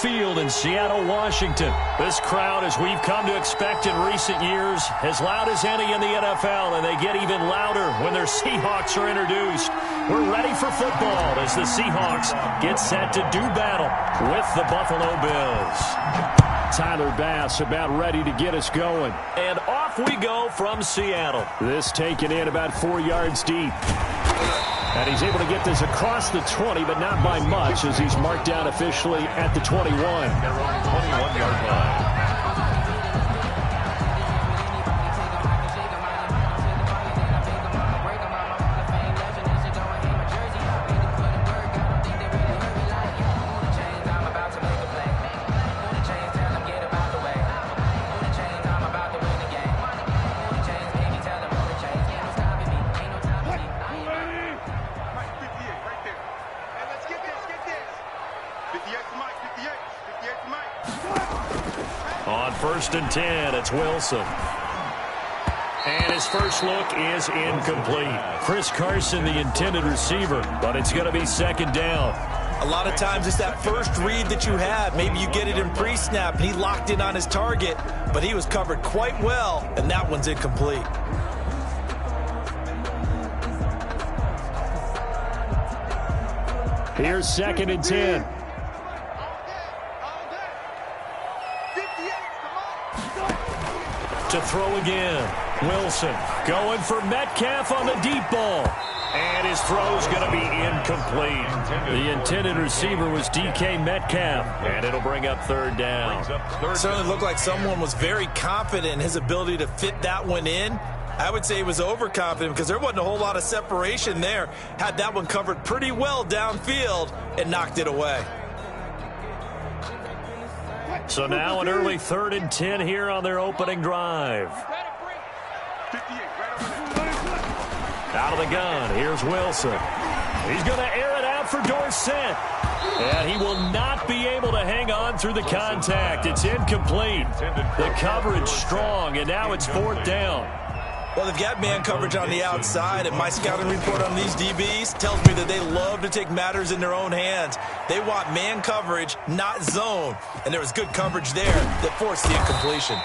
Field in Seattle, Washington. This crowd, as we've come to expect in recent years, as loud as any in the NFL, and they get even louder when their Seahawks are introduced. We're ready for football as the Seahawks get set to do battle with the Buffalo Bills. Tyler Bass about ready to get us going. And off we go from Seattle. This taken in about 4 yards deep. And he's able to get this across the 20, but not by much, as he's marked down officially at the 21. 21-yard line. On 1st and 10, it's Wilson. And his first look is incomplete. Chris Carson, the intended receiver, but it's going to be 2nd down. A lot of times it's that first read that you have. Maybe you get it in pre-snap, and he locked in on his target, but he was covered quite well, and that one's incomplete. Here's 2nd and 10. To throw again. Wilson going for Metcalf on the deep ball. And his throw's going to be incomplete. The intended receiver was DK Metcalf. And it'll bring up 3rd down. It certainly looked like someone was very confident in his ability to fit that one in. I would say he was overconfident because there wasn't a whole lot of separation there. Had that one covered pretty well downfield and knocked it away. So now an early 3rd and 10 here on their opening drive. Out of the gun, here's Wilson. He's going to air it out for Dorsett. And he will not be able to hang on through the contact. It's incomplete. The coverage strong, and now it's 4th down. Well, they've got man coverage on the outside, and my scouting report on these DBs tells me that they love to take matters in their own hands. They want man coverage, not zone. And there was good coverage there that forced the incompletion.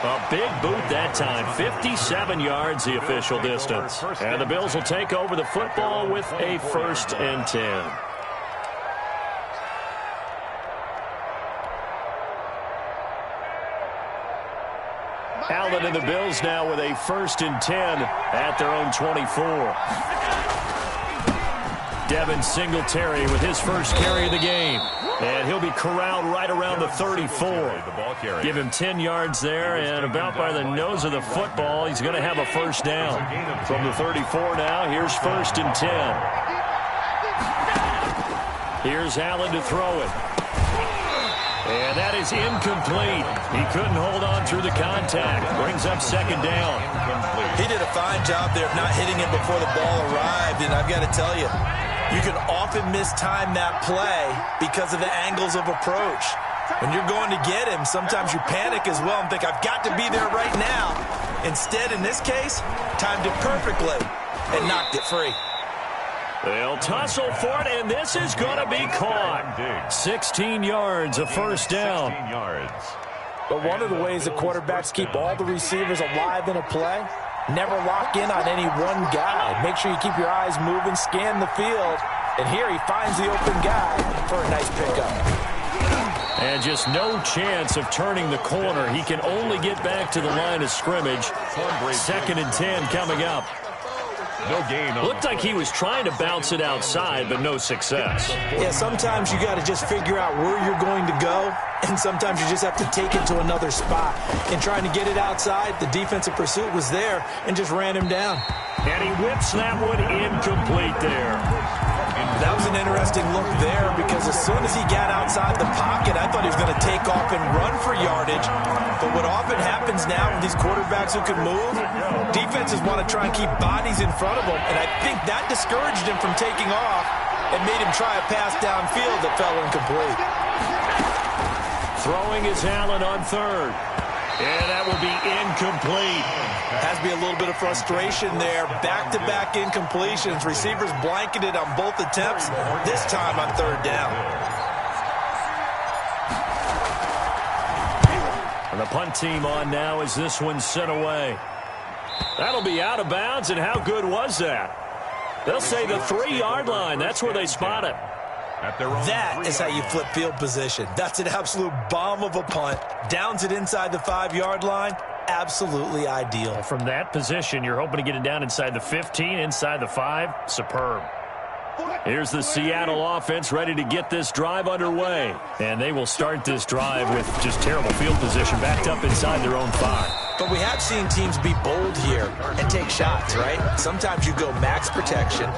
A big boot that time. 57 yards, the official distance. And the Bills will take over the football with a 1st and 10. Allen and the Bills now with a 1st and 10 at their own 24. Devin Singletary with his first carry of the game. And he'll be corralled right around the 34. Give him 10 yards there, and about by the nose of the football, he's going to have a 1st down. From the 34 now, here's 1st and 10. Here's Allen to throw it. And that is incomplete. He couldn't hold on through the contact. Brings up 2nd down. He did a fine job there of not hitting it before the ball arrived, and I've got to tell you, you can often mistime that play because of the angles of approach. When you're going to get him, sometimes you panic as well and think, I've got to be there right now. Instead, in this case, timed it perfectly and knocked it free. They'll tussle for it, and this is going to be caught. 16 yards, a 1st down. But one of the ways that quarterbacks keep all the receivers alive in a play, never lock in on any one guy. Make sure you keep your eyes moving, scan the field. And here he finds the open guy for a nice pickup. And just no chance of turning the corner. He can only get back to the line of scrimmage. 2nd and 10 coming up. No gain. Looked like he was trying to bounce it outside, but no success. Yeah, sometimes you got to just figure out where you're going to go, and sometimes you just have to take it to another spot. In trying to get it outside, the defensive pursuit was there and just ran him down. And he whips that one incomplete there. That was an interesting look there because as soon as he got outside the pocket, I thought he was going to take off and run for yardage. But what often happens now with these quarterbacks who can move, defenses want to try and keep bodies in front of them, and I think that discouraged him from taking off and made him try a pass downfield that fell incomplete. Throwing is Allen on 3rd. And that will be incomplete. Has to be a little bit of frustration there. Back-to-back incompletions. Receivers blanketed on both attempts, this time on 3rd down. And the punt team on now as this one's sent away. That'll be out of bounds, and how good was that? They'll say the 3-yard line. That's where they spot it. That is how you flip field position. That's an absolute bomb of a punt. Downs it inside the 5-yard line. Absolutely ideal. From that position, you're hoping to get it down inside the 15, inside the 5. Superb. Here's the Seattle offense ready to get this drive underway. And they will start this drive with just terrible field position backed up inside their own 5. But we have seen teams be bold here and take shots, right? Sometimes you go max protection,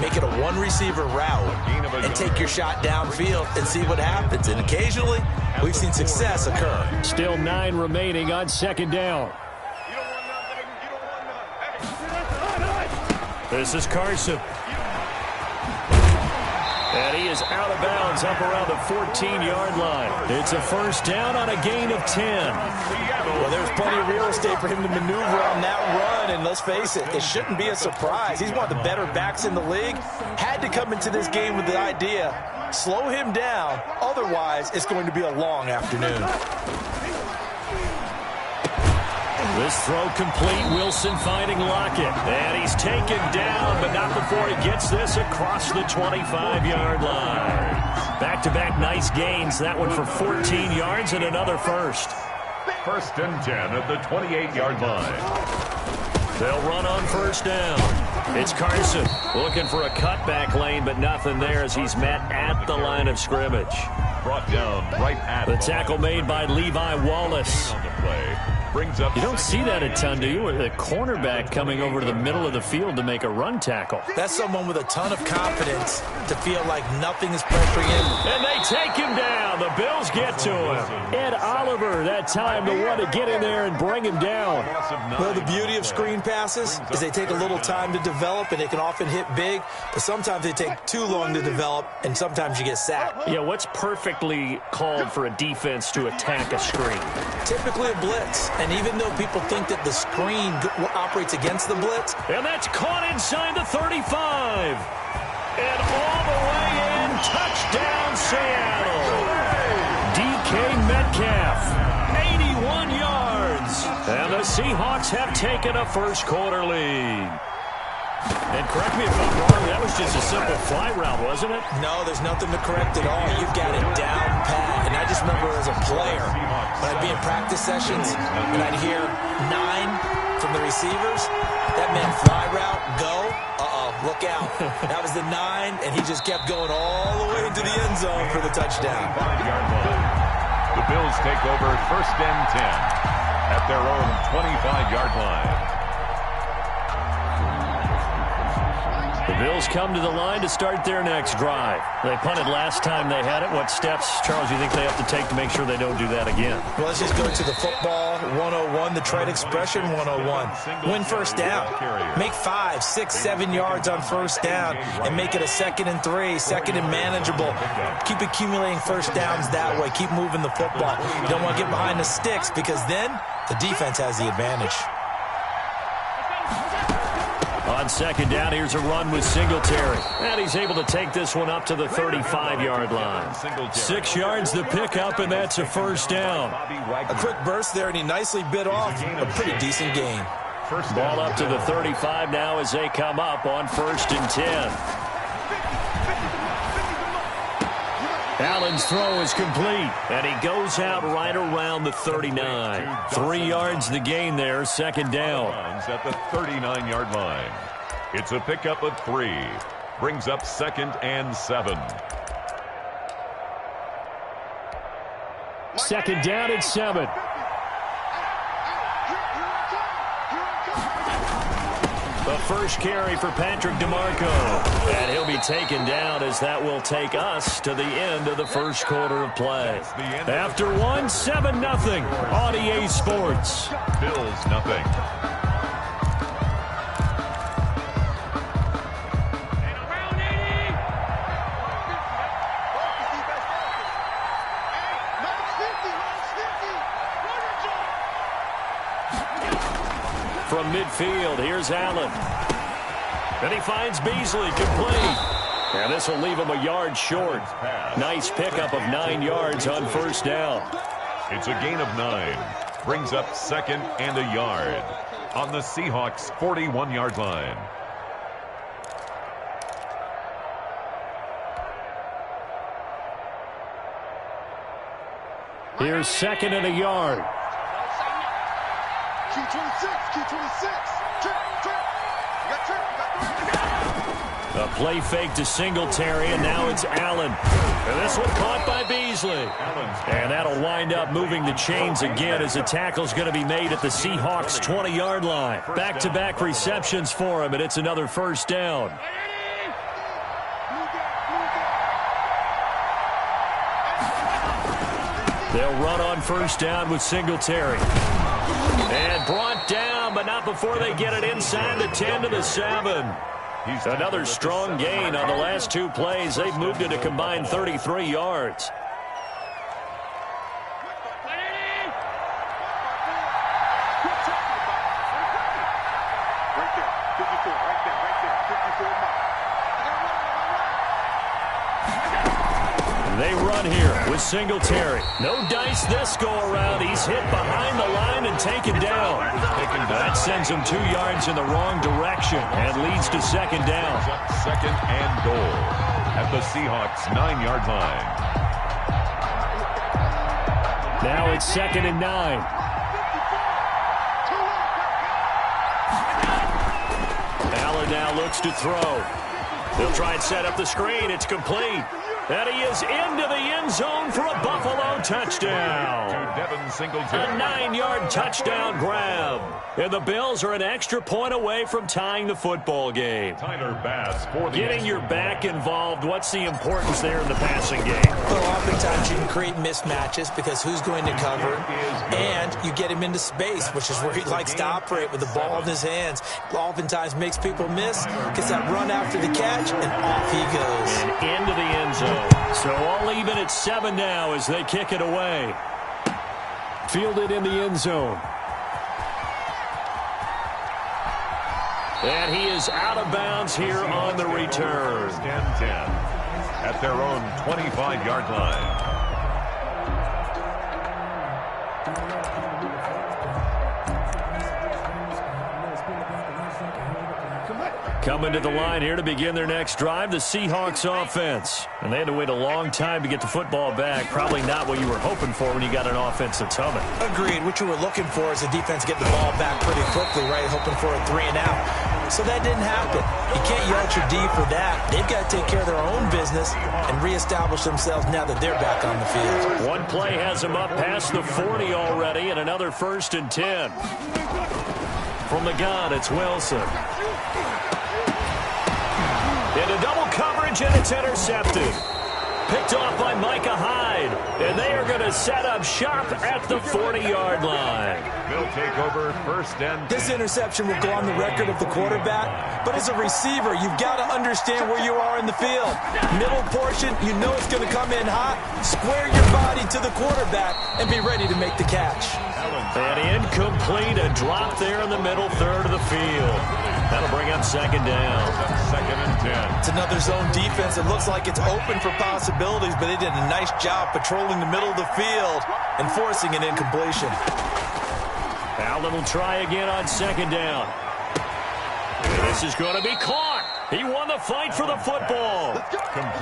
make it a one-receiver route, and take your shot downfield and see what happens. And occasionally, we've seen success occur. Still 9 remaining on second down. This is Carson. And he is out of bounds up around the 14-yard line. It's a first down on a gain of 10. Well, there's plenty of real estate for him to maneuver on that run. And let's face it, it shouldn't be a surprise. He's one of the better backs in the league. Had to come into this game with the idea, slow him down. Otherwise, it's going to be a long afternoon. This throw complete. Wilson finding Lockett. And he's taken down, but not before he gets this across the 25-yard line. Back-to-back nice gains. That one for 14 yards and another first. First and 10 at the 28-yard line. They'll run on first down. It's Carson looking for a cutback lane, but nothing there as he's met at the line of scrimmage. Brought down right at the tackle made by Levi Wallace. On the play. Brings up you don't see that a ton, do you? With a cornerback coming over to the middle of the field to make a run tackle. That's someone with a ton of confidence to feel like nothing is pressuring him. And they take him down. The Bills get to him. Ed Oliver, that time the one to get in there and bring him down. Well, the beauty of screen passes is they take a little time to develop, and they can often hit big, but sometimes they take too long to develop, and sometimes you get sacked. Yeah, what's perfectly called for a defense to attack a screen? Typically a blitz. And even though people think that the screen operates against the blitz. And that's caught inside the 35. And all the way in, touchdown Seattle. DK Metcalf, 81 yards. And the Seahawks have taken a first-quarter lead. And correct me if I'm wrong, that was just a simple fly route, wasn't it? No, there's nothing to correct at all. You've got it down pat. And I just remember as a player, when I'd be in practice sessions, and I'd hear 9 from the receivers, that meant fly route, go, look out. That was the 9, and he just kept going all the way into the end zone for the touchdown. 5-yard line. The Bills take over first and 10 at their own 25-yard line. The Bills come to the line to start their next drive. They punted last time they had it. What steps, Charles, you think they have to take to make sure they don't do that again? Well, let's just go to the football 101, the trade expression 101. Win first down. Make 5, 6, 7 yards on first down and make it a 2nd and 3, second and manageable. Keep accumulating first downs that way. Keep moving the football. You don't want to get behind the sticks because then the defense has the advantage. On second down, here's a run with Singletary. And he's able to take this one up to the 35-yard line. 6 yards the pickup, and that's a first down. A quick burst there, and he nicely bit off a pretty decent gain. Ball up to the 35 now as they come up on first and 10. Allen's throw is complete, and he goes out right around the 39. 3 yards the gain there, second down. At the 39-yard line. It's a pickup of 3. Brings up 2nd and 7. Second down at 7. The first carry for Patrick DeMarco. And he'll be taken down as that will take us to the end of the first quarter of play. After 1, 7-0 on EA Sports. Bills nothing. From midfield, here's Allen. And he finds Beasley, complete. And this will leave him a yard short. Nice pickup of 9 yards on first down. It's a gain of 9. brings up 2nd and a yard on the Seahawks' 41-yard line. Here's 2nd and a yard. A play fake to Singletary, and now it's Allen. And this one caught by Beasley. And that'll wind up moving the chains again as a tackle's going to be made at the Seahawks' 20-yard line. Back-to-back receptions for him, and it's another first down. They'll run on first down with Singletary. And brought down, but not before they get it inside the 10 to the 7. Another strong gain on the last 2 plays. They've moved it a combined 33 yards. They run here with Singletary. No dice this go-around. He's hit behind the line and taken down. That sends him 2 yards in the wrong direction and leads to 2nd down. 2nd and goal at the Seahawks' 9-yard line. Now it's 2nd and 9. Allen now looks to throw. They'll try and set up the screen. It's complete. And he is into the end zone for a Buffalo touchdown. A 9-yard touchdown grab. And the Bills are an extra point away from tying the football game. Tyler Bass for the getting your back involved, what's the importance there in the passing game? Well, oftentimes you can create mismatches because who's going to cover, and you get him into space, which is where he likes to operate with the ball in his hands. Oftentimes makes people miss, gets that run after the catch, and off he goes. And into the end zone. So all even at 7 now as they kick it away. Fielded in the end zone. And he is out of bounds here on the return. 1st and 10 at their own 25-yard line. Coming to the line here to begin their next drive, the Seahawks offense. And they had to wait a long time to get the football back. Probably not what you were hoping for when you got an offense that's humming. Agreed. What you were looking for is the defense get the ball back pretty quickly, right? Hoping for a 3-and-out. So that didn't happen. You can't yell at your D for that. They've got to take care of their own business and reestablish themselves now that they're back on the field. One play has them up past the 40 already, and another 1st and 10. From the gun, it's Wilson. Into double coverage, and it's intercepted. Picked off by Micah Hyde. And they are going to set up shop at the 40-yard line. They'll take over 1st and 10. This interception will go on the record of the quarterback, but as a receiver, you've got to understand where you are in the field. Middle portion, you know it's going to come in hot. Square your body to the quarterback and be ready to make the catch. And incomplete, a drop there in the middle third of the field. That'll bring up 2nd down. 2nd and 10. It's another zone defense. It looks like it's open for possibilities, but they did a nice job patrolling the middle of the field and forcing an incompletion. Allen will try again on 2nd down. And this is going to be caught. He won the fight for the football.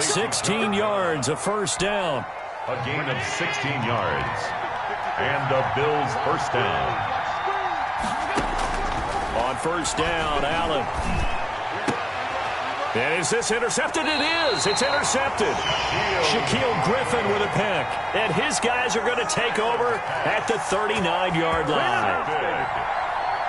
16 yards, a 1st down. A gain of 16 yards. And the Bills' 1st down. On 1st down, Allen. And is this intercepted? It is. It's intercepted. Shaquille Griffin with a pick. And his guys are going to take over at the 39-yard line.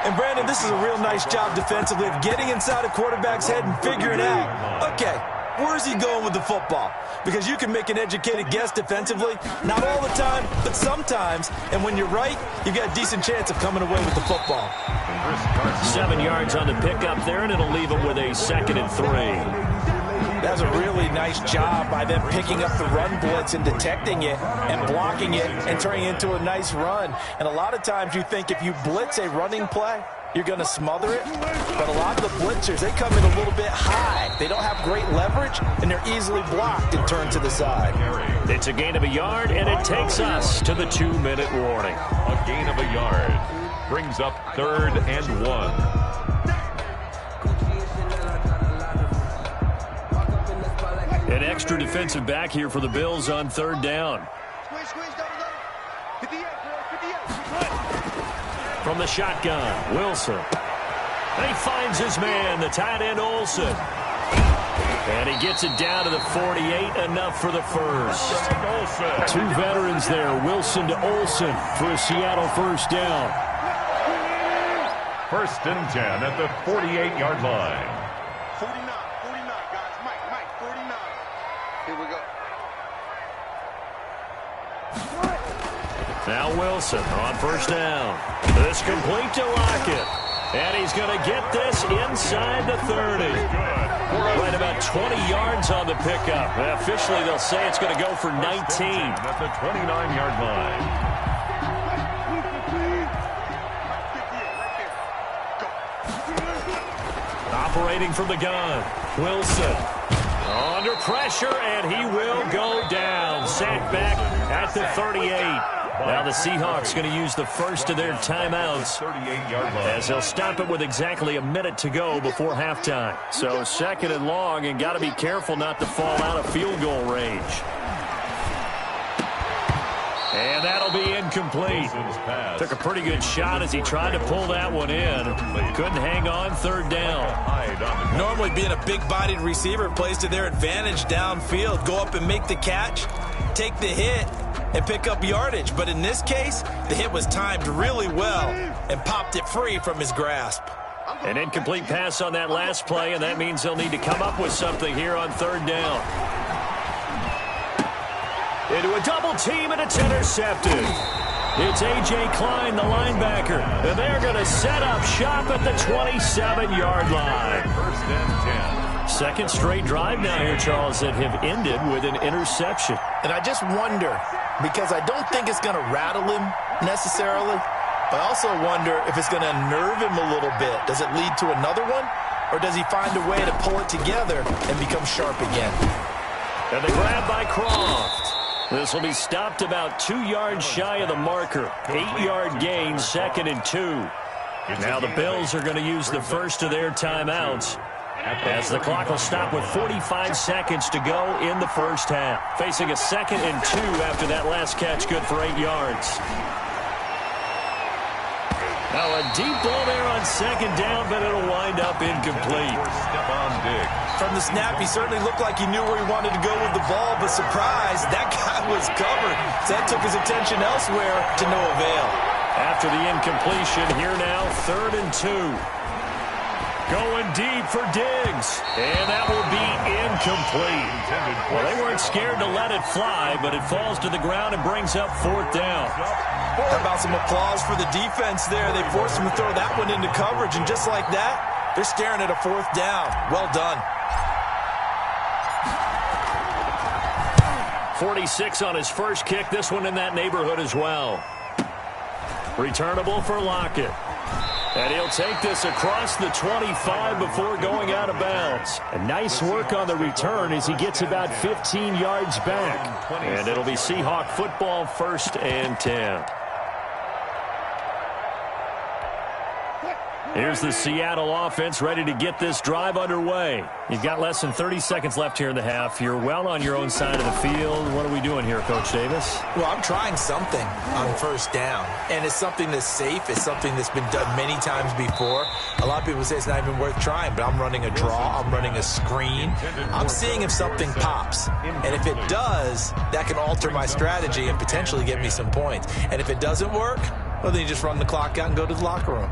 And, Brandon, this is a real nice job defensively of getting inside a quarterback's head and figuring out, okay, where's he going with the football? Because you can make an educated guess defensively. Not all the time, but sometimes. And when you're right, you've got a decent chance of coming away with the football. 7 yards on the pickup there, and it'll leave him with a 2nd and 3. That's a really nice job by them picking up the run blitz and detecting it and blocking it and turning it into a nice run. And a lot of times you think if you blitz a running play, you're going to smother it. But a lot of the blitzers, they come in a little bit high. They don't have great leverage, and they're easily blocked and turned to the side. It's a gain of a yard, and it takes us to the 2-minute warning. A gain of a yard brings up 3rd and 1. An extra defensive back here for the Bills on 3rd down. From the shotgun, Wilson. And he finds his man, the tight end Olsen. And he gets it down to the 48, enough for the first. 2 veterans there, Wilson to Olsen for a Seattle first down. 1st and 10 at the 48-yard line. 49, guys. Mike, 49. Here we go. Now Wilson on 1st down. This complete to Lockett. And he's going to get this inside the 30. Right about 20 yards on the pickup. And officially, they'll say it's going to go for 19. At the 29-yard line. Operating from the gun, Wilson. Under pressure, and he will go down. Sacked back at the 38. Now the Seahawks going to use the first of their timeouts as they'll stop it with exactly a minute to go before halftime. So 2nd and long, and got to be careful not to fall out of field goal range. And that'll be incomplete. Took a pretty good shot as he tried to pull that one in. Couldn't hang on 3rd down. Normally being a big-bodied receiver plays to their advantage downfield. Go up and make the catch, take the hit, and pick up yardage. But in this case, the hit was timed really well and popped it free from his grasp. An incomplete pass on that last play, and that means they'll need to come up with something here on 3rd down. Into a double team, and it's intercepted. It's A.J. Klein, the linebacker, and they're going to set up shop at the 27-yard line. 1st and 10. 2nd straight drive now here, Charles, that have ended with an interception. And I just wonder, because I don't think it's going to rattle him necessarily, but I also wonder if it's going to unnerve him a little bit. Does it lead to another one, or does he find a way to pull it together and become sharp again? And the grab by Croft. This will be stopped about 2 yards shy of the marker. 8-yard gain, 2nd and 2. Now the Bills are going to use the first of their timeouts as the clock will stop with 45 seconds to go in the first half. Facing a 2nd and 2 after that last catch, good for 8 yards. Now a deep ball there on 2nd down, but it'll wind up incomplete. From the snap, he certainly looked like he knew where he wanted to go with the ball, but surprise, that guy was covered. So that took his attention elsewhere to no avail. After the incompletion, here now, 3rd and 2. Going deep for Diggs, and that will be incomplete. Well, they weren't scared to let it fly, but it falls to the ground and brings up 4th down. How about some applause for the defense there? They forced him to throw that one into coverage, and just like that, they're staring at a 4th down. Well done. 46 on his first kick. This one in that neighborhood as well. Returnable for Lockett. And he'll take this across the 25 before going out of bounds. And nice work on the return as he gets about 15 yards back. And it'll be Seahawk football, 1st and 10. Here's the Seattle offense ready to get this drive underway. You've got less than 30 seconds left here in the half. You're well on your own side of the field. What are we doing here, Coach Davis? Well, I'm trying something on 1st down. And it's something that's safe. It's something that's been done many times before. A lot of people say it's not even worth trying, but I'm running a draw. I'm running a screen. I'm seeing if something pops. And if it does, that can alter my strategy and potentially get me some points. And if it doesn't work, well, then you just run the clock out and go to the locker room.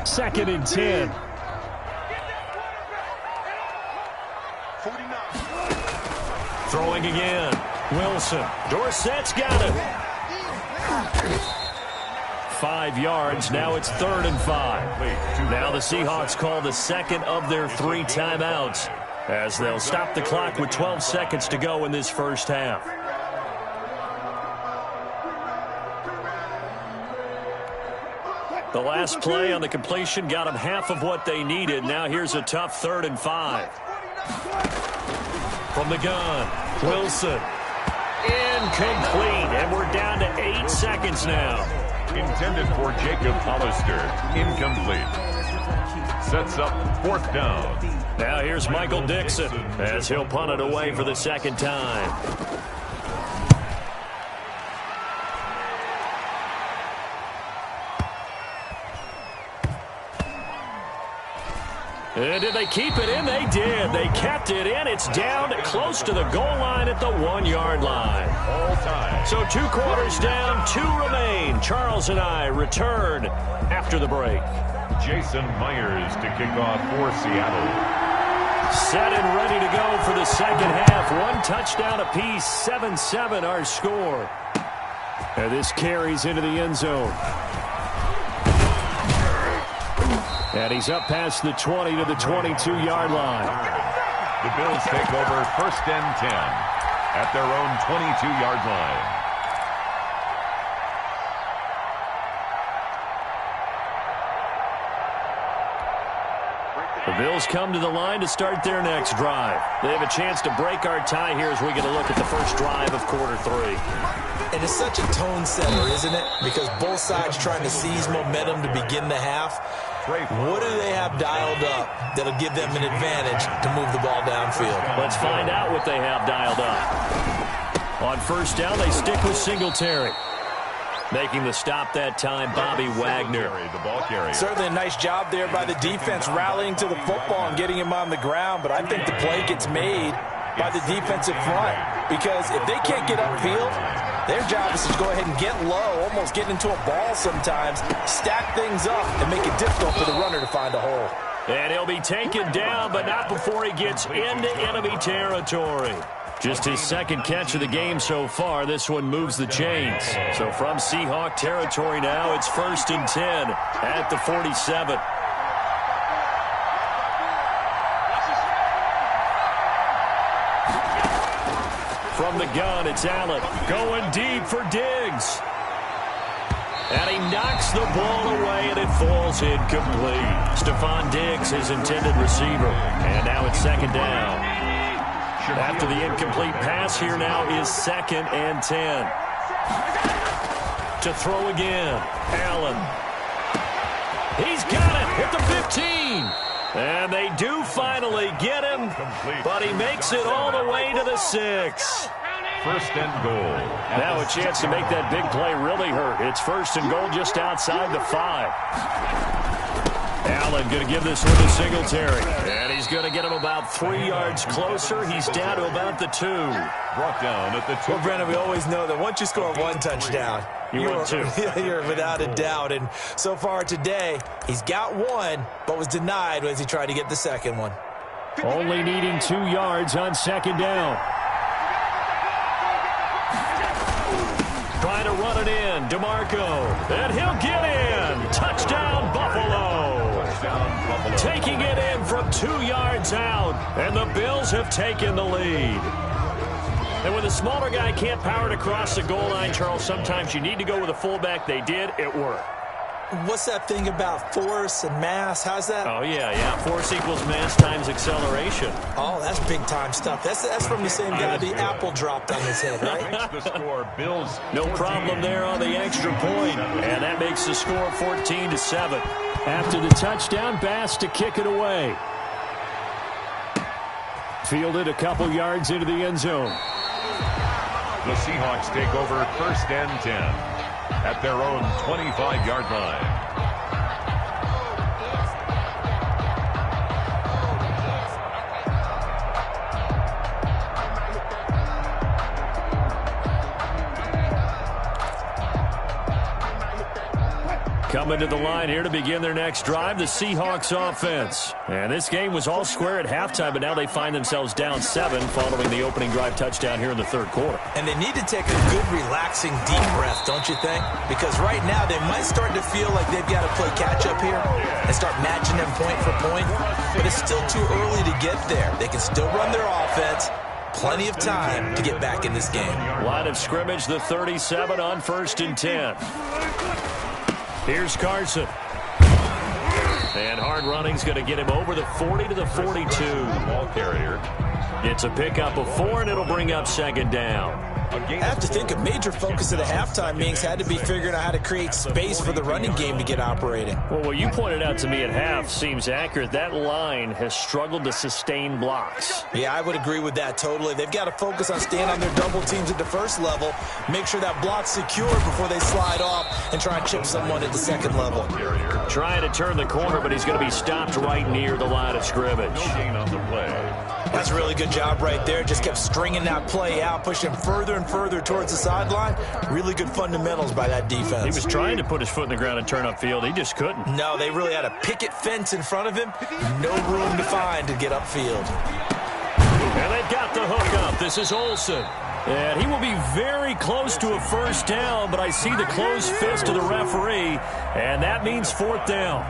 Second and 10. 49. Throwing again. Wilson. Dorsett's got it. 5 yards. Now it's 3rd and 5. Now the Seahawks call the second of their 3 timeouts as they'll stop the clock with 12 seconds to go in this first half. The last play on the completion got them half of what they needed. Now here's a tough 3rd and 5. From the gun, Wilson. Incomplete, and we're down to 8 seconds now. Intended for Jacob Hollister. Incomplete. Sets up 4th down. Now here's Michael Dixon as he'll punt it away for the second time. And did they keep it in? They did. They kept it in. It's down close to the goal line at the 1-yard line. All time. So 2 quarters down, 2 remain. Charles and I return after the break. Jason Myers to kick off for Seattle. Set and ready to go for the second half. 1 touchdown apiece, 7-7 our score. And this carries into the end zone. And he's up past the 20 to the 22-yard line. The Bills take over 1st and 10 at their own 22-yard line. The Bills come to the line to start their next drive. They have a chance to break our tie here as we get a look at the first drive of quarter 3. And it's such a tone setter, isn't it? Because both sides trying to seize momentum to begin the half. What do they have dialed up that'll give them an advantage to move the ball downfield? Let's find out what they have dialed up. On first down, they stick with Singletary. Making the stop that time, Bobby Wagner. The ball carrier. Certainly a nice job there by the defense rallying to the football and getting him on the ground, but I think the play gets made by the defensive front because if they can't get upfield, their job is to go ahead and get low, almost get into a ball sometimes, stack things up, and make it difficult for the runner to find a hole. And he'll be taken down, but not before he gets into enemy territory. Just his second catch of the game so far. This one moves the chains. So from Seahawk territory now, it's 1st and 10 at the 47. From the gun, it's Allen going deep for Diggs. And he knocks the ball away, and it falls incomplete. Stephon Diggs, his intended receiver. And now it's 2nd down. After the incomplete pass, here now is 2nd and 10. To throw again, Allen. He's got it at the 15. And they do finally get him, but he makes it all the way to the 6. 1st and goal. Now a chance to make that big play really hurt. It's 1st and goal just outside the 5. Allen going to give this one to Singletary. And he's going to get him about 3 yards closer. He's down to about the 2. Brought down at the 2. Well, Brennan, we always know that once you score 1 touchdown, you're 2. You're without a doubt. And so far today, he's got 1, but was denied as he tried to get the 2nd one. Only needing 2 yards on 2nd down. Trying to run it in, DeMarco. And he'll get in. Touchdown, Buffalo. Taking it in from 2 yards out. And the Bills have taken the lead. And when the smaller guy can't power it across the goal line, Charles, sometimes you need to go with a fullback. They did. It worked. What's that thing about force and mass? How's that? Oh, yeah. Force equals mass times acceleration. Oh, that's big-time stuff. That's from the same guy the apple dropped on his head, right? The score, Bills. No problem there on the extra point. And that makes the score 14-7. After the touchdown, Bass to kick it away. Fielded a couple yards into the end zone. The Seahawks take over 1st and 10 at their own 25-yard line. Coming to the line here to begin their next drive, the Seahawks offense. And this game was all square at halftime, but now they find themselves down 7 following the opening drive touchdown here in the third quarter. And they need to take a good, relaxing, deep breath, don't you think? Because right now they might start to feel like they've got to play catch-up here and start matching them point for point. But it's still too early to get there. They can still run their offense. Plenty of time to get back in this game. Line of scrimmage, the 37 on 1st and 10. Here's Carson. And hard running's going to get him over the 40 to the 42. Ball carrier. It's a pickup of 4, and it'll bring up 2nd down. I have to think a major focus of the halftime meetings had to be figuring out how to create space for the running game to get operating. Well, what you pointed out to me at half seems accurate. That line has struggled to sustain blocks. Yeah, I would agree with that totally. They've got to focus on staying on their double teams at the first level, make sure that block's secure before they slide off and try and chip someone at the second level. Trying to turn the corner, but he's going to be stopped right near the line of scrimmage. No gain on the play. That's a really good job right there. Just kept stringing that play out, pushing further and further towards the sideline. Really good fundamentals by that defense. He was trying to put his foot in the ground and turn upfield. He just couldn't. No, they really had a picket fence in front of him. No room to find to get upfield. And they've got the hook up. This is Olsen. And he will be very close to a first down, but I see the closed fist of the referee, and that means 4th down.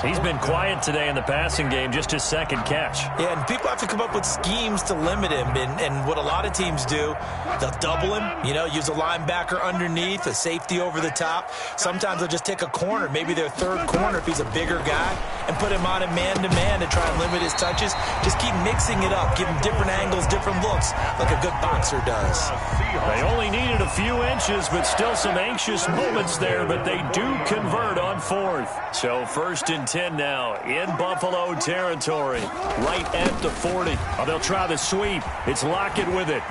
He's been quiet today in the passing game, just his 2nd catch. Yeah, and people have to come up with schemes to limit him. And what a lot of teams do, they'll double him, use a linebacker underneath, a safety over the top. Sometimes they'll just take a corner, maybe their 3rd corner if he's a bigger guy, and put him on a man-to-man to try and limit his touches. Just keep mixing it up, give him different angles, different looks, like a good boxer does. They only needed a few inches, but still some anxious moments there, but they do convert on 4th. So 1st and 10 now in Buffalo territory, right at the 40. Oh, they'll try the sweep. It's Lockett with it.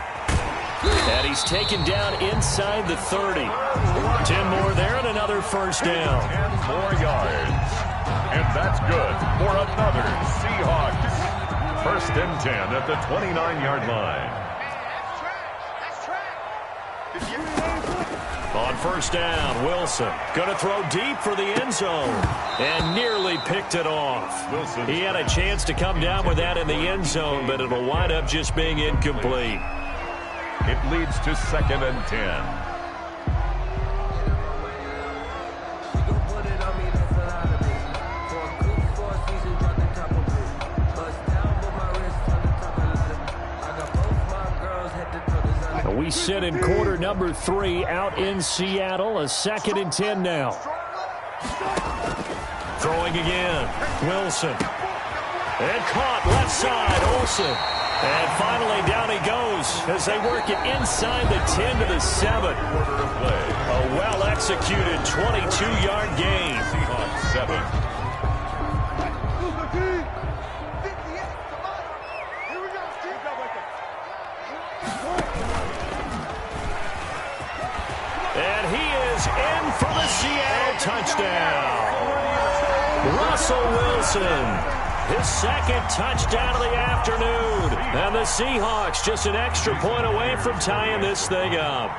And he's taken down inside the 30. 10 more there and another first down. 10 more yards. And that's good for another Seahawks. 1st and 10 at the 29-yard line. On 1st down, Wilson going to throw deep for the end zone and nearly picked it off. Wilson. He had a chance to come down with that in the end zone, but it'll wind up just being incomplete. It leads to 2nd and 10. We sit in quarter number 3 out in Seattle. A 2nd and 10 now. Throwing again. Wilson. And caught left side. Olsen. And finally down he goes as they work it inside the 10 to the 7. A well-executed 22-yard gain. Seahawks 7. And he is in for the Seattle touchdown. Russell Wilson, his 2nd touchdown of the afternoon. And the Seahawks just an extra point away from tying this thing up.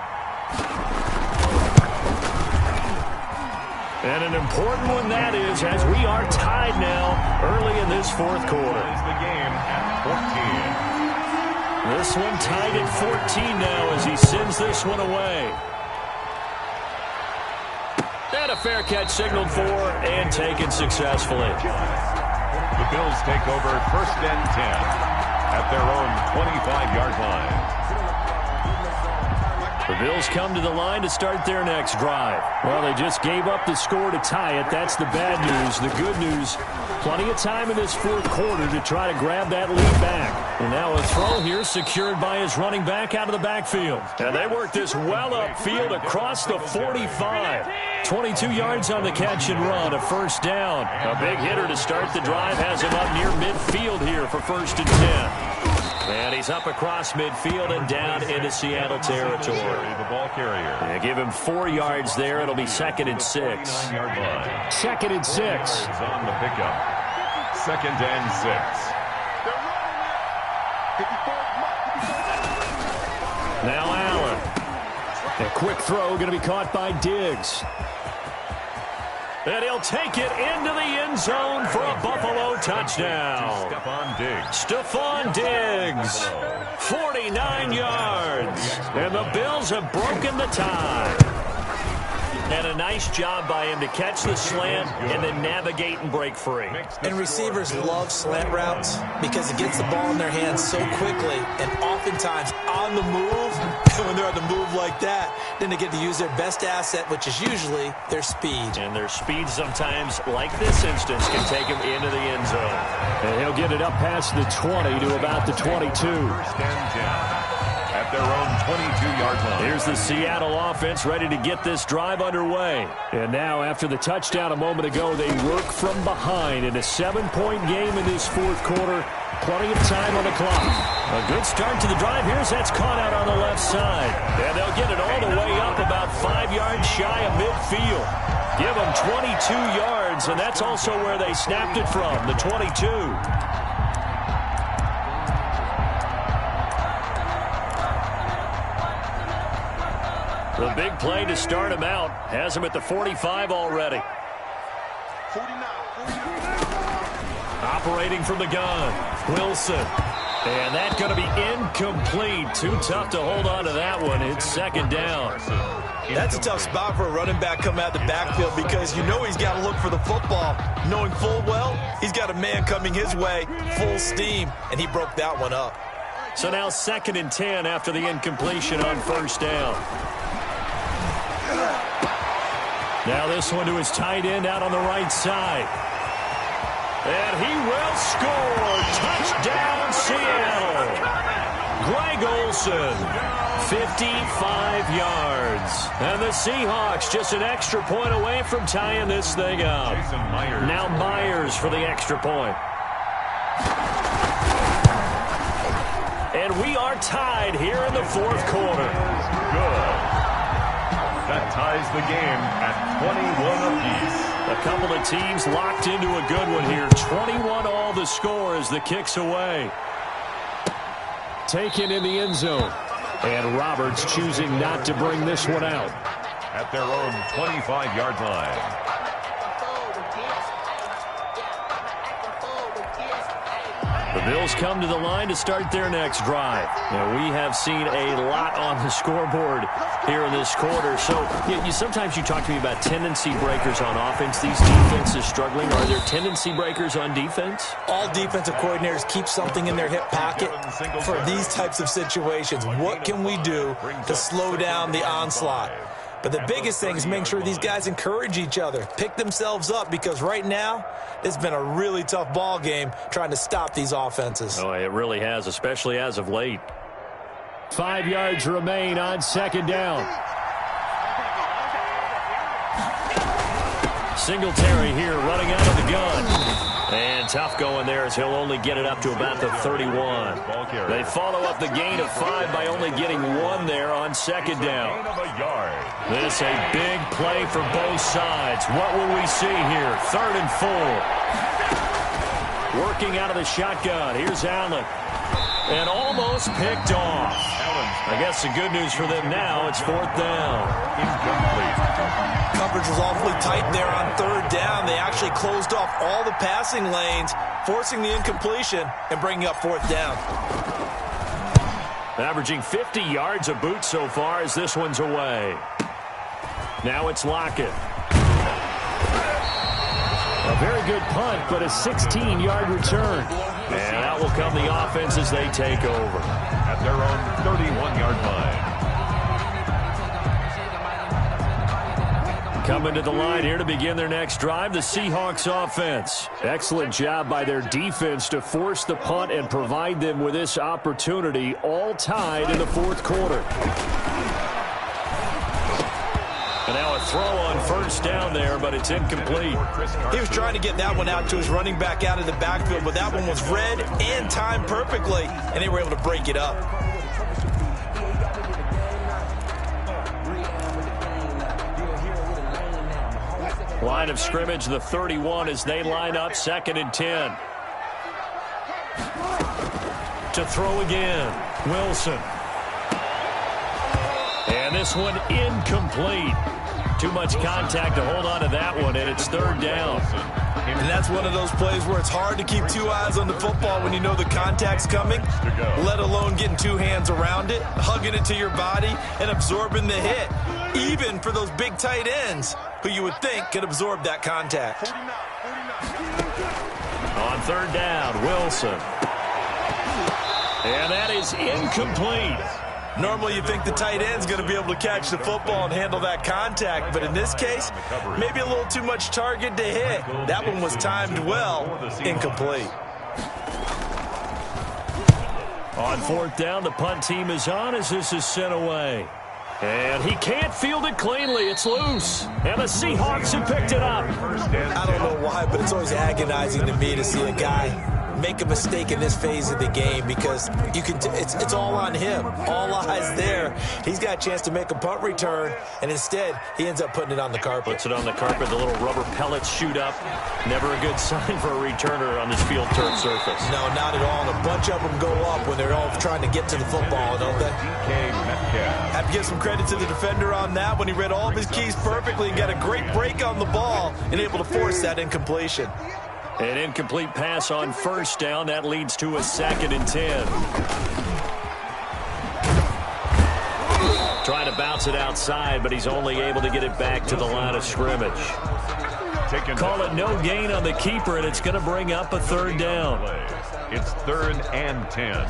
And an important one that is, as we are tied now early in this 4th quarter. The game at 14. This one tied at 14 now as he sends this one away. And a fair catch signaled for and taken successfully. The Bills take over 1st and 10 at their own 25-yard line. The Bills come to the line to start their next drive. Well, they just gave up the score to tie it. That's the bad news. The good news, plenty of time in this 4th quarter to try to grab that lead back. And now a throw here secured by his running back out of the backfield. And they work this well upfield across the 45. 22 yards on the catch and run, a first down. A big hitter to start the drive has him up near midfield here for 1st and 10. And he's up across midfield and down into Seattle territory. The ball carrier. They give him 4 yards there. It'll be 2nd and 6. 9-yard line. 2nd and 6. On the pickup. 2nd and 6. Now Allen. A quick throw going to be caught by Diggs. And he'll take it into the end zone for a Buffalo touchdown. Stephon Diggs, 49 yards. And the Bills have broken the tie. And a nice job by him to catch the slant and then navigate and break free. And receivers love slant routes because it gets the ball in their hands so quickly and oftentimes on the move. And when they're on the move like that, then they get to use their best asset, which is usually their speed. And their speed sometimes, like this instance, can take them into the end zone. And he'll get it up past the 20 to about the 22. At their own 22-yard line. Here's the Seattle offense ready to get this drive underway. And now, after the touchdown a moment ago, they work from behind in a 7-point game in this fourth quarter. Plenty of time on the clock. A good start to the drive. Here's that's caught out on the left side. And they'll get it all the way up about 5 yards shy of midfield. Give them 22 yards, and that's also where they snapped it from, the 22. The big play to start him out has him at the 45 already. 49. Operating from the gun, Wilson. And that's going to be incomplete. Too tough to hold on to that one. It's second down. That's a tough spot for a running back coming out of the backfield because you know he's got to look for the football, knowing full well he's got a man coming his way, full steam, and he broke that one up. So now 2nd and 10 after the incompletion on first down. Now this one to his tight end out on the right side. And he will score. Touchdown, Seattle. Greg Olsen, 55 yards. And the Seahawks just an extra point away from tying this thing up. Now Myers for the extra point. And we are tied here in the fourth quarter. Good. That ties the game at 21 apiece. A couple of teams locked into a good one here. 21 all the score as the kick's away. Taken in the end zone. And Roberts choosing not to bring this one out. At their own 25-yard line. The Bills come to the line to start their next drive. Now, we have seen a lot on the scoreboard here in this quarter. So sometimes you talk to me about tendency breakers on offense. These defenses struggling. Are there tendency breakers on defense? All defensive coordinators keep something in their hip pocket for these types of situations. What can we do to slow down the onslaught? But the biggest thing is making sure these guys encourage each other, pick themselves up, because right now it's been a really tough ball game trying to stop these offenses. Oh, it really has, especially as of late. 5 yards remain on second down. Singletary here running out of the gun. And tough going there as he'll only get it up to about the 31. They follow up the gain of 5 by only getting 1 there on second down. This a big play for both sides. What will we see here? 3rd and 4. Working out of the shotgun. Here's Allen. And almost picked off. I guess the good news for them now, it's 4th down. Coverage was awfully tight there on 3rd down. They actually closed off all the passing lanes, forcing the incompletion and bringing up 4th down. Averaging 50 yards a boot so far as this one's away. Now it's Lockett. A very good punt, but a 16-yard return. And that will come the offense as they take over. At their own 31-yard line. Coming to the line here to begin their next drive, the Seahawks offense. Excellent job by their defense to force the punt and provide them with this opportunity, all tied in the fourth quarter. And now a throw on 1st down there, but it's incomplete. He was trying to get that one out to his running back out of the backfield, but that one was read and timed perfectly, and they were able to break it up. Line of scrimmage, the 31 as they line up 2nd and 10. To throw again, Wilson. And this one incomplete. Too much contact to hold on to that one, and it's third down. And that's one of those plays where it's hard to keep two eyes on the football when you know the contact's coming, let alone getting two hands around it, hugging it to your body, and absorbing the hit, even for those big tight ends who you would think could absorb that contact. On third down, Wilson. And that is incomplete. Normally you think the tight end's going to be able to catch the football and handle that contact, but in this case, maybe a little too much target to hit. That one was timed well, incomplete. On fourth down, the punt team is on as this is sent away. And he can't field it cleanly. It's loose. And the Seahawks have picked it up. I don't know why, but it's always agonizing to me to see a guy make a mistake in this phase of the game because you can. It's all on him. All eyes there. He's got a chance to make a punt return, and instead he ends up putting it on the carpet. Puts it on the carpet. The little rubber pellets shoot up. Never a good sign for a returner on this field turf surface. No, not at all. And a bunch of them go up when they're all trying to get to the football, don't they? Have to give some credit to the defender on that when he read all of his keys perfectly and got a great break on the ball and able to force that incompletion. An incomplete pass on first down. That leads to a 2nd and 10. Trying to bounce it outside, but he's only able to get it back to the line of scrimmage. Call it no gain on the keeper, and it's going to bring up a third down. It's 3rd and 10.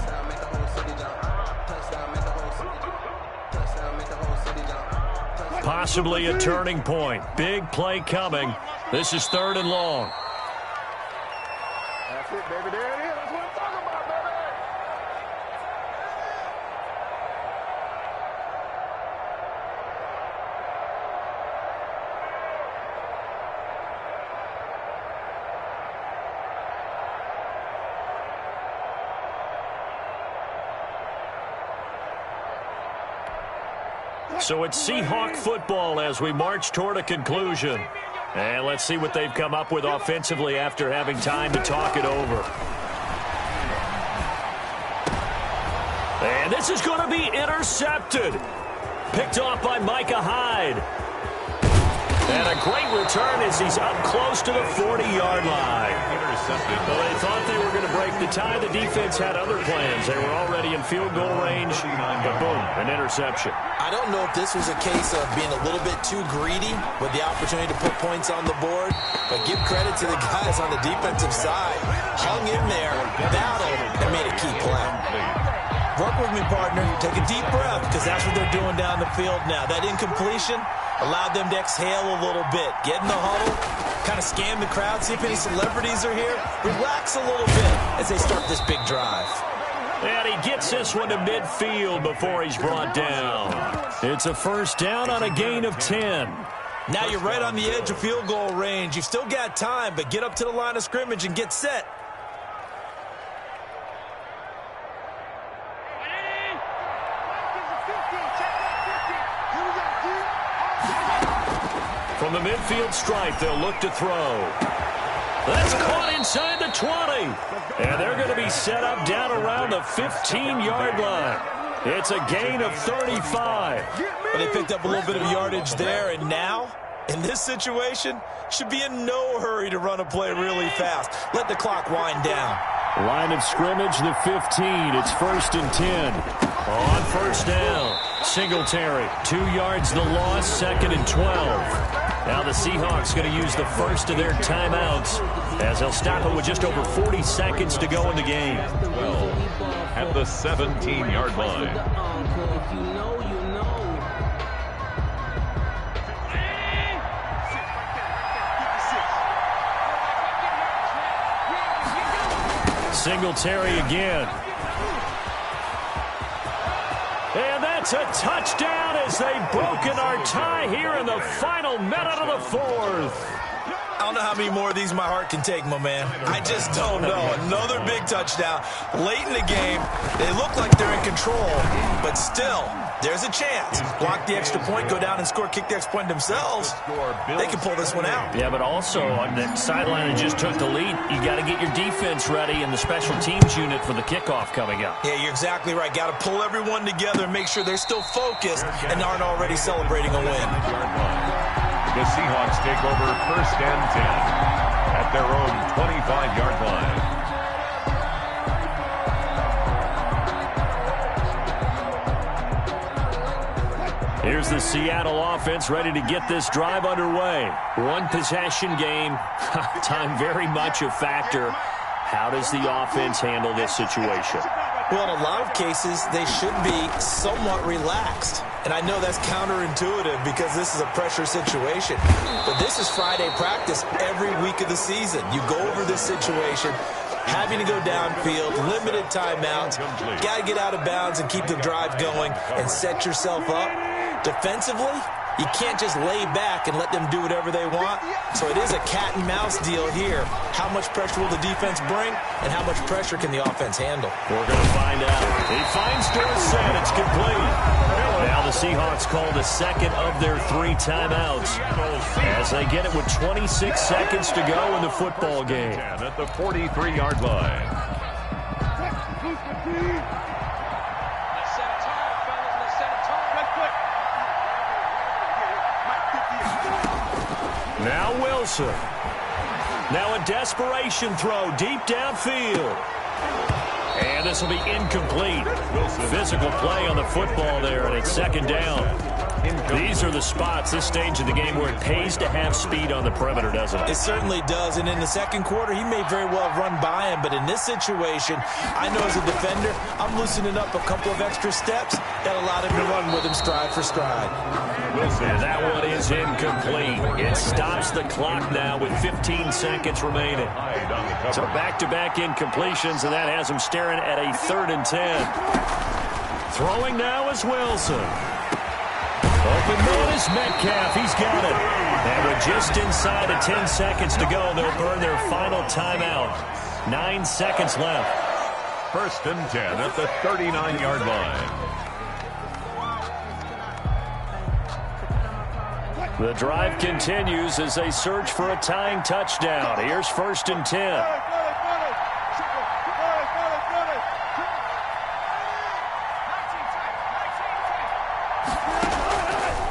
Possibly a turning point. Big play coming. This is 3rd and long. That's it, baby. There it is. That's what I'm talking about, baby. So it's Seahawk football as we march toward a conclusion. And let's see what they've come up with offensively after having time to talk it over. And this is going to be intercepted. Picked off by Micah Hyde. And a great return as he's up close to the 40-yard line. Well, they thought they were going to break the tie. The defense had other plans. They were already in field goal range. But boom, an interception. I don't know if this was a case of being a little bit too greedy with the opportunity to put points on the board, but give credit to the guys on the defensive side. Hung in there, battled, and made a key play. Work with me, partner. Take a deep breath because that's what they're doing down the field now. That incompletion allowed them to exhale a little bit. Get in the huddle, kind of scan the crowd, see if any celebrities are here. Relax a little bit as they start this big drive. And he gets this one to midfield before he's brought down. It's a first down on a gain of 10. Now you're right on the edge of field goal range. You've still got time, but get up to the line of scrimmage and get set. From the midfield stripe, they'll look to throw. That's caught inside the 20. And they're going to be set up down around the 15-yard line. It's a gain of 35. But they picked up a little bit of yardage there, and now, in this situation, should be in no hurry to run a play really fast. Let the clock wind down. Line of scrimmage, the 15. It's 1st and 10. On first down, Singletary. 2 yards the loss, 2nd and 12. Now the Seahawks going to use the first of their timeouts as they'll stop it with just over 40 seconds to go in the game. 12 at the 17-yard line. Singletary again. And that's a touchdown as they've broken our tie here in the final minute of the 4th. I don't know how many more of these my heart can take, my man. I just don't know. Another big touchdown. Late in the game, they look like they're in control, but still, there's a chance. Block the extra point, go down and score, kick the extra point themselves. They can pull this one out. Yeah, but also on the sideline that just took the lead, you got to get your defense ready and the special teams unit for the kickoff coming up. Yeah, you're exactly right. Got to pull everyone together and make sure they're still focused and aren't already celebrating a win. The Seahawks take over 1st and 10 at their own 25-yard line. Here's the Seattle offense ready to get this drive underway. One possession game. Time very much a factor. How does the offense handle this situation? Well, in a lot of cases, they should be somewhat relaxed. And I know that's counterintuitive because this is a pressure situation. But this is Friday practice every week of the season. You go over this situation, having to go downfield, limited timeouts, got to get out of bounds and keep the drive going and set yourself up. Defensively, you can't just lay back and let them do whatever they want. So it is a cat and mouse deal here. How much pressure will the defense bring, and how much pressure can the offense handle? We're going to find out. He finds Dorsett. It's complete. Now the Seahawks call the second of their 3 timeouts as they get it with 26 seconds to go in the football game. At the 43-yard line. Now Wilson. Now a desperation throw deep downfield. And this will be incomplete. Physical play on the football there, and it's 2nd down. These are the spots, this stage of the game, where it pays to have speed on the perimeter, doesn't it? It certainly does, and in the second quarter, he may very well have run by him, but in this situation, I know as a defender, I'm loosening up a couple of extra steps that allowed him to run with him stride for stride. And that one is incomplete. It stops the clock now with 15 seconds remaining. So back-to-back incompletions, and that has him staring at a 3rd and 10. Throwing now is Wilson. Open man is Metcalf. He's got it. And with just inside of 10 seconds to go, they'll burn their final timeout. 9 seconds left. 1st and 10 at the 39-yard line. The drive continues as they search for a tying touchdown. Here's 1st and 10.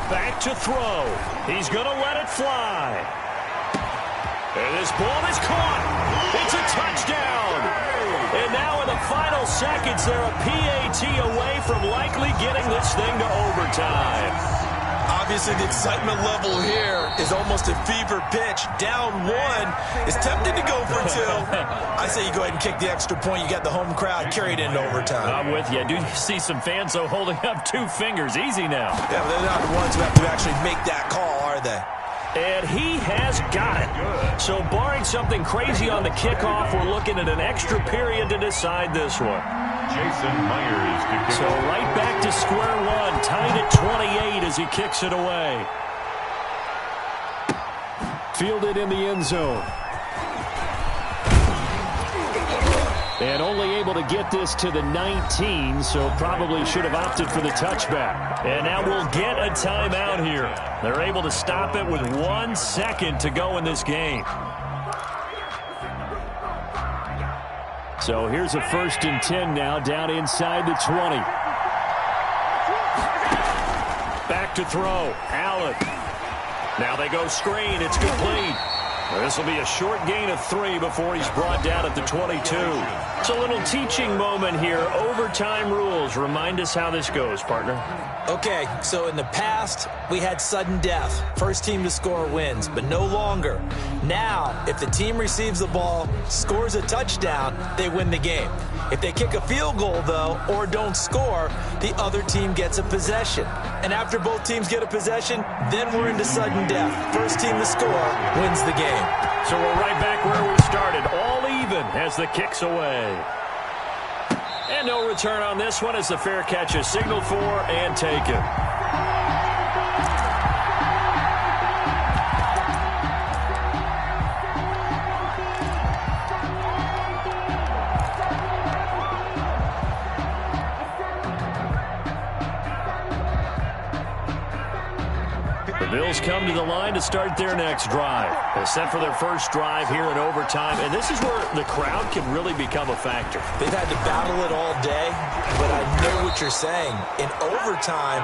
Back to throw. He's going to let it fly. And this ball is caught. It's a touchdown. And now in the final seconds, they're a PAT away from likely getting this thing to overtime. Obviously, the excitement level here is almost a fever pitch. Down 1 is tempted to go for 2. I say you go ahead and kick the extra point. You got the home crowd carried into overtime. I'm with you. I do see some fans, though, holding up 2 fingers. Easy now. Yeah, but they're not the ones who have to actually make that call, are they? And he has got it. So barring something crazy on the kickoff, we're looking at an extra period to decide this one. Jason Myers to kick. So right back to square one, tied at 28 as he kicks it away. Fielded in the end zone. And only able to get this to the 19, so probably should have opted for the touchback. And now we'll get a timeout here. They're able to stop it with 1 second to go in this game. So here's a 1st and 10 now, down inside the 20. Back to throw. Allen. Now they go screen. It's complete. This will be a short gain of 3 before he's brought down at the 22. It's a little teaching moment here. Overtime rules. Remind us how this goes, partner. Okay, so in the past, we had sudden death. First team to score wins, but no longer. Now, if the team receives the ball, scores a touchdown, they win the game. If they kick a field goal, though, or don't score, the other team gets a possession. And after both teams get a possession, then we're into sudden death. First team to score wins the game. So we're right back where we started, all even as the kick's away. And no return on this one as the fair catch is signaled for and taken. The The Bills come to the line to start their next drive. They're set for their first drive here in overtime, and this is where the crowd can really become a factor. They've had to battle it all day, but I know what you're saying. In overtime,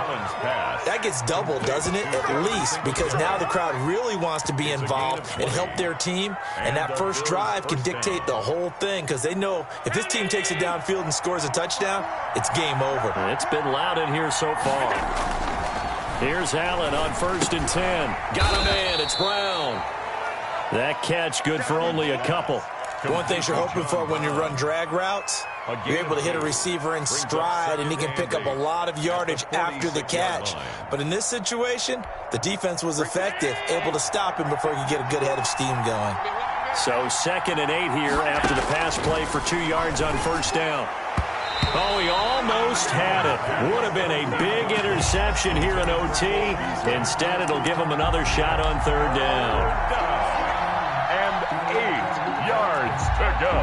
that gets doubled, doesn't it? At least, because now the crowd really wants to be involved and help their team, and that first drive can dictate the whole thing because they know if this team takes it downfield and scores a touchdown, it's game over. It's been loud in here so far. Here's Allen on 1st and 10. Got a man. It's Brown. That catch good for only a couple. One thing you're hoping for when you run drag routes, you're able to hit a receiver in stride, and he can pick up a lot of yardage after the catch. But in this situation, the defense was effective, able to stop him before he could get a good head of steam going. So 2nd and 8 here after the pass play for 2 yards on 1st down. Oh, he almost had it. Would have been a big interception here in OT. Instead, it'll give him another shot on 3rd down. And 8 yards to go.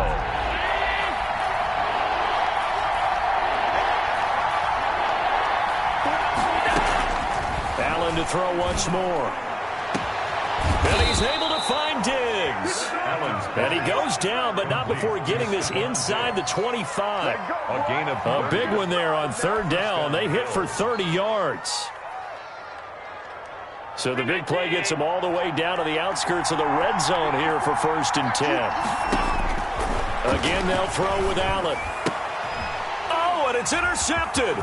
Allen to throw once more. And he's able to find Diggs. And he goes down, but not before getting this inside the 25. A big one there on 3rd down. They hit for 30 yards. So the big play gets them all the way down to the outskirts of the red zone here for 1st and 10. Again, they'll throw with Allen. Oh, and it's intercepted.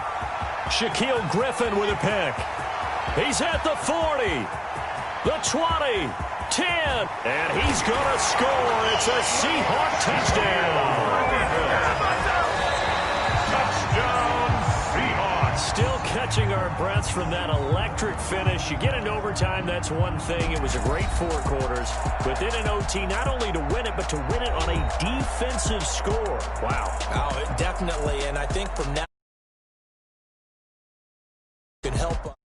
Shaquill Griffin with a pick. He's at the 40. The 20, 10, and he's going to score. It's a Seahawk touchdown. Touchdown, Seahawks. Still catching our breaths from that electric finish. You get into overtime, that's one thing. It was a great 4 quarters. But then in OT, not only to win it, but to win it on a defensive score. Wow. Oh, definitely, and I think from now, could help